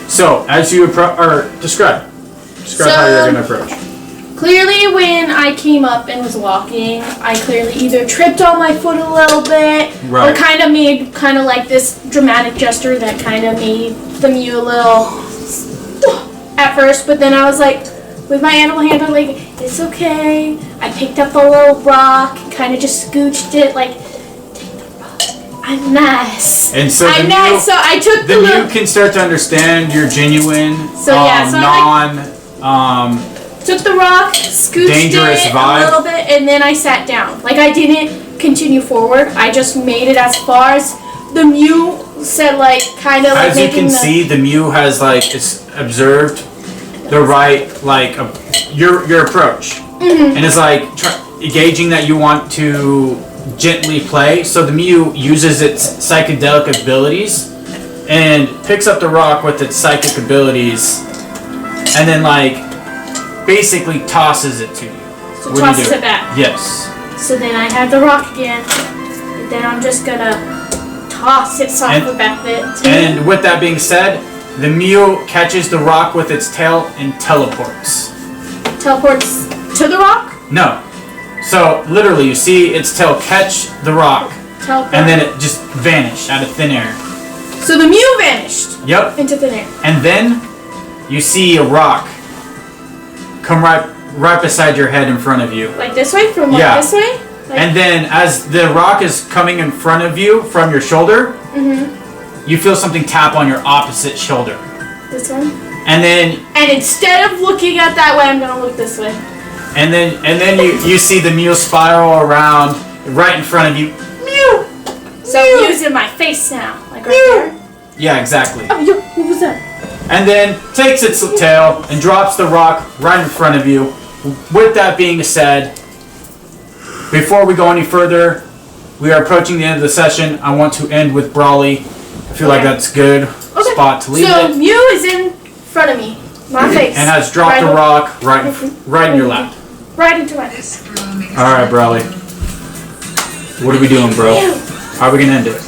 So, as you approach, or describe how you're going to approach. Clearly, when I came up and was walking, I clearly either tripped on my foot a little bit, Right. or kind of made like this dramatic gesture that kind of made the Mew a little at first. But then I was like, with my animal handler, like, it's okay. I picked up a little rock, kind of just scooched it, like, take the rock. I'm nice. And so I'm nice. So I took the Mew little. can start to understand your genuine, So, yeah, so took the rock, scooched dangerous it vibe. a little bit, and then I sat down. Like, I didn't continue forward. I just made it as far as the Mew said, like, kind of like As you making can see, the Mew has like it's observed the right like your approach, and is like gauging that you want to gently play. So the Mew uses its psychedelic abilities and picks up the rock with its psychic abilities, and then like basically tosses it to you. So What do you tosses do? it back. Yes. So then I have the rock again. And then I'm just gonna toss it off the back of it. And with that being said, the Mew catches the rock with its tail and teleports. Teleports to the rock. No. So literally, you see its tail catch the rock, Teleport. and then it just vanished out of thin air. So the Mew vanished Yep. into thin air. And then you see a rock come right beside your head in front of you. Like this way? From like Yeah. this way? Like, And then as the rock is coming in front of you from your shoulder, you feel something tap on your opposite shoulder. this one. And then And instead of looking at that way, I'm gonna look this way. and then you see the Mew spiral around right in front of you. Mew! So Mew's in my face now. Like right there. Yeah, exactly. Oh, yo, what was that? And then takes its tail and drops the rock right in front of you. With that being said, before we go any further, we are approaching the end of the session. I want to end with Brawly. I feel like Okay. that's good spot to leave So it. Mew is in front of me. My face. And has dropped the rock right in your lap. Right into my face. Alright, Brawly. What are we doing, bro? How are we gonna end it?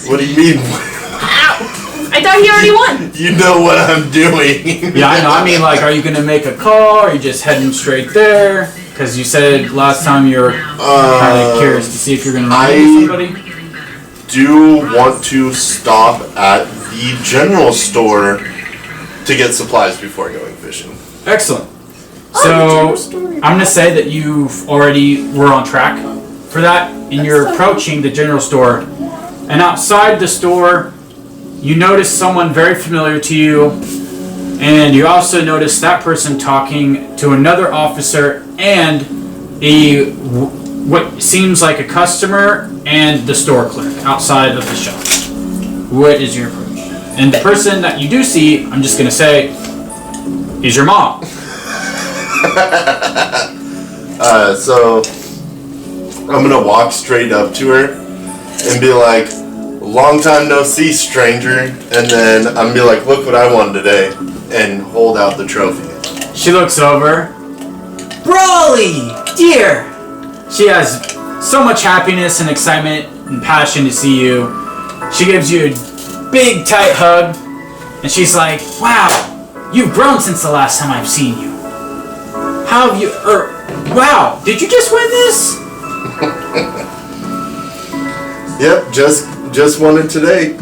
What do you mean? I thought he already won. You know what I'm doing. Yeah, I know. I mean, like, are you gonna make a call? Or are you just heading straight there? Because you said last time you were kind of curious to see if you're gonna run into somebody. Do want to stop at the general store to get supplies before going fishing. Excellent. the So general store. I'm gonna say that you've already were on track for that, and you're approaching the general store. And outside the store, you notice someone very familiar to you, and you also notice that person talking to another officer and what seems like a customer and the store clerk outside of the shop. What is your approach? And the person that you do see, I'm just gonna say, is your mom. So I'm gonna walk straight up to her and be like, "Long time no see, stranger." And then I'm gonna be like, "Look what I won today," and hold out the trophy. She looks over. Brawly, dear. She has so much happiness and excitement and passion to see you. She gives you a big tight hug, and she's like, "Wow, you've grown since the last time I've seen you. How have you? Wow, did you just win this?" Yep, just won it today.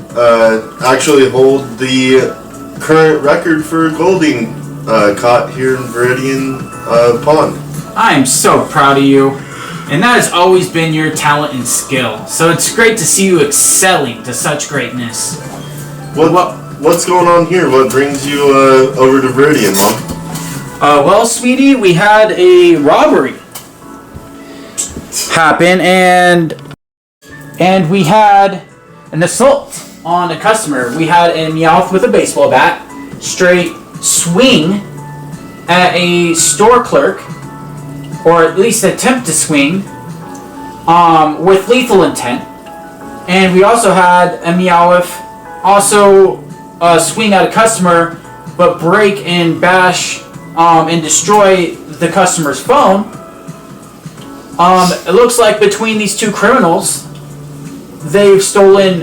Actually hold the current record for golding caught here in Viridian Pond. I am so proud of you. And that has always been your talent and skill. So it's great to see you excelling to such greatness. What's going on here? What brings you over to Viridian, Mom? Well, sweetie, we had a robbery happen, and we had an assault on a customer. We had a Meowth with a baseball bat straight swing at a store clerk, or at least attempt to swing, with lethal intent. And we also had a Meowth also swing at a customer, but break and bash and destroy the customer's phone. It looks like between these two criminals, they've stolen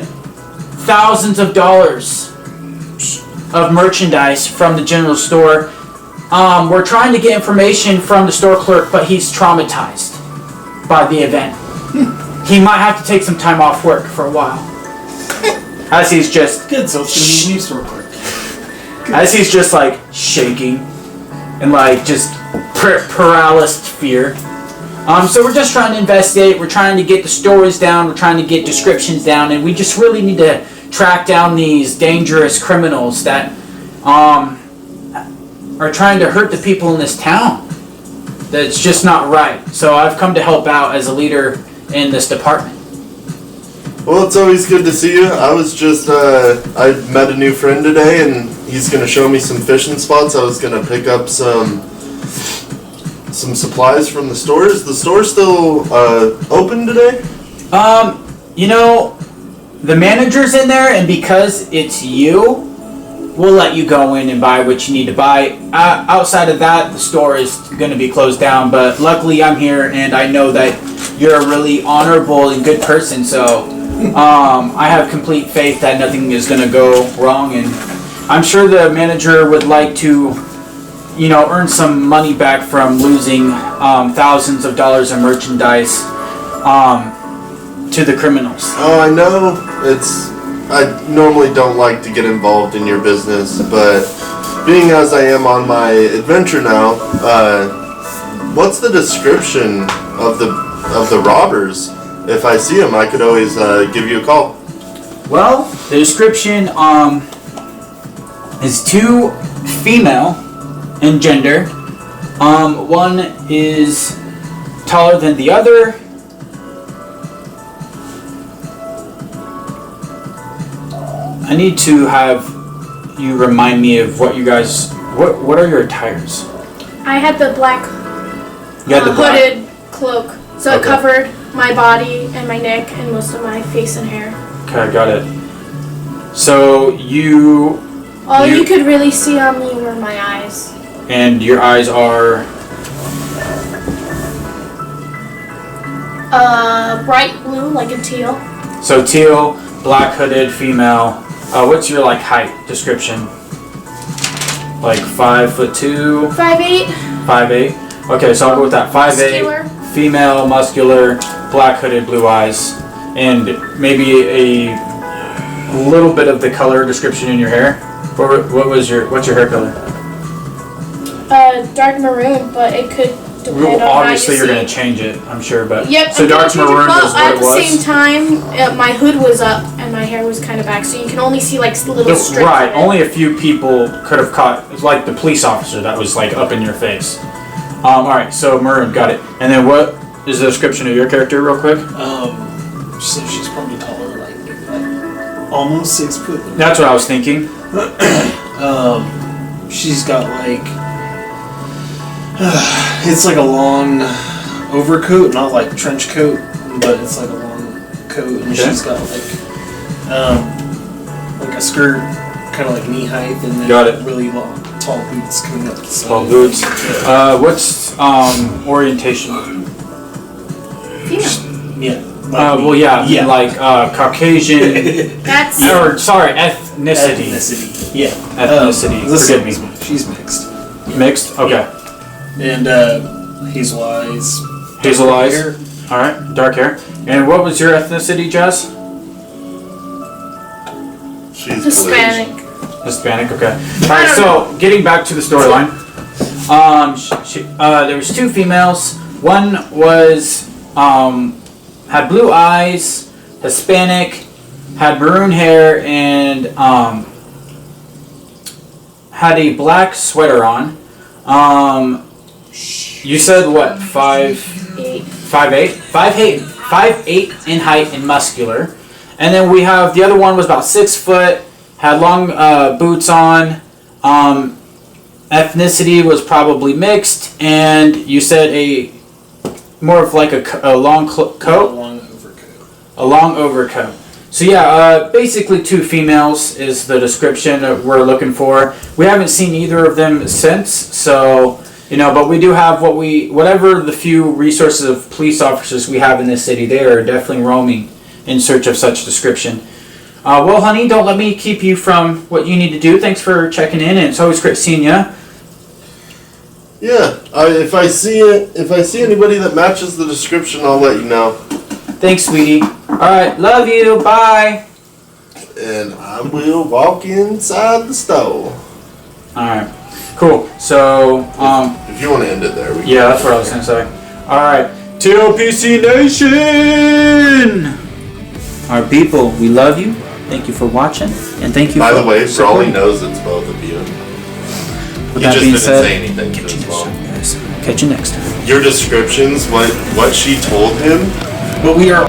thousands of dollars of merchandise from the general store. We're trying to get information from the store clerk, but he's traumatized by the event. He might have to take some time off work for a while. As he's just Good, so it's gonna be a new store clerk. as he's just like shaking and like just paralyzed fear. So we're just trying to investigate. We're trying to get the stories down. We're trying to get descriptions down, and we just really need to track down these dangerous criminals that are trying to hurt the people in this town. That's just not right. So I've come to help out as a leader in this department. Well, it's always good to see you. I was just, I met a new friend today, and he's going to show me some fishing spots. I was going to pick up some supplies from the store. Is the store still open today? You know, the manager's in there, and because it's you, we'll let you go in and buy what you need to buy. Outside of that, the store is going to be closed down, but luckily I'm here, and I know that you're a really honorable and good person, so I have complete faith that nothing is going to go wrong, and I'm sure the manager would like to, you know, earn some money back from losing thousands of dollars of merchandise to the criminals. Oh, I know. I normally don't like to get involved in your business, but being as I am on my adventure now, what's the description of the robbers? If I see them, I could always give you a call. Well, the description is two female in gender. One is taller than the other. I need to have you remind me of what you guys. What are your attires? I had the black You had the black. hooded cloak, so it Okay. covered my body and my neck and most of my face and hair. Okay, got it. So you All You- you could really see on me were my eyes. and your eyes are Bright blue, like a teal. so teal, black hooded female. What's your like height description? Like 5'2", 5'8", 5'8". Okay, so I'll go with that. 5'8", muscular. female, muscular, black hooded, blue eyes, and maybe a little bit of the color description in your hair. What's your hair color? Dark maroon, but it could depend Well, on obviously how you you're see. gonna change it, I'm sure, but Yep. so I'm gonna dark change it, maroon but is what at it the was. same time, my hood was up and my hair was kind of back, so you can only see like little strips. Right, of it. only a few people could have caught, like the police officer that was like up in your face. Alright, so maroon, got it. And then what is the description of your character real quick? So she's probably taller, like almost 6 foot. That's what I was thinking. She's got like it's like a long overcoat, not like trench coat, but it's like a long coat, and Okay. she's got like a skirt, kind of like knee height, and then Got it. really long, tall boots coming up the side. Well, boots. What's orientation? Female. Yeah. Well, yeah, Yeah. like Caucasian, That's or sorry, ethnicity. Ethnicity. Yeah. Ethnicity. Listen, Forgive me. she's mixed. Mixed. Okay. And hazel eyes. Hazel dark eyes. hair. All right. Dark hair. And what was your ethnicity, Jess? She's Hispanic. Hispanic, okay. Alright, so getting back to the storyline. There was 2 females. One was had blue eyes, Hispanic, had maroon hair, and had a black sweater on. You said what? 5'8" in height and muscular. And then we have the other one was about 6 foot, had long boots on. Ethnicity was probably mixed, and you said a more of like a long coat, a long overcoat. So yeah, basically 2 females is the description that we're looking for. We haven't seen either of them since, so but we do have whatever the few resources of police officers we have in this city. They are definitely roaming in search of such description. Well, honey, don't let me keep you from what you need to do. Thanks for checking in, and it's always great seeing you. Yeah, if I see anybody that matches the description, I'll let you know. Thanks, sweetie. All right, love you. Bye. And I will walk inside the store. All right, cool. So, if you want to end it there, we can. Yeah, that's what I was gonna say. All right, T.L.P.C. Nation. Our people, we love you. Thank you for watching, and thank you. By for the way, for all he supporting. knows, it's both of you. With You that just being didn't said, say anything catch to you his next mom. time, guys. Catch you next time. Your descriptions, what she told him. But we are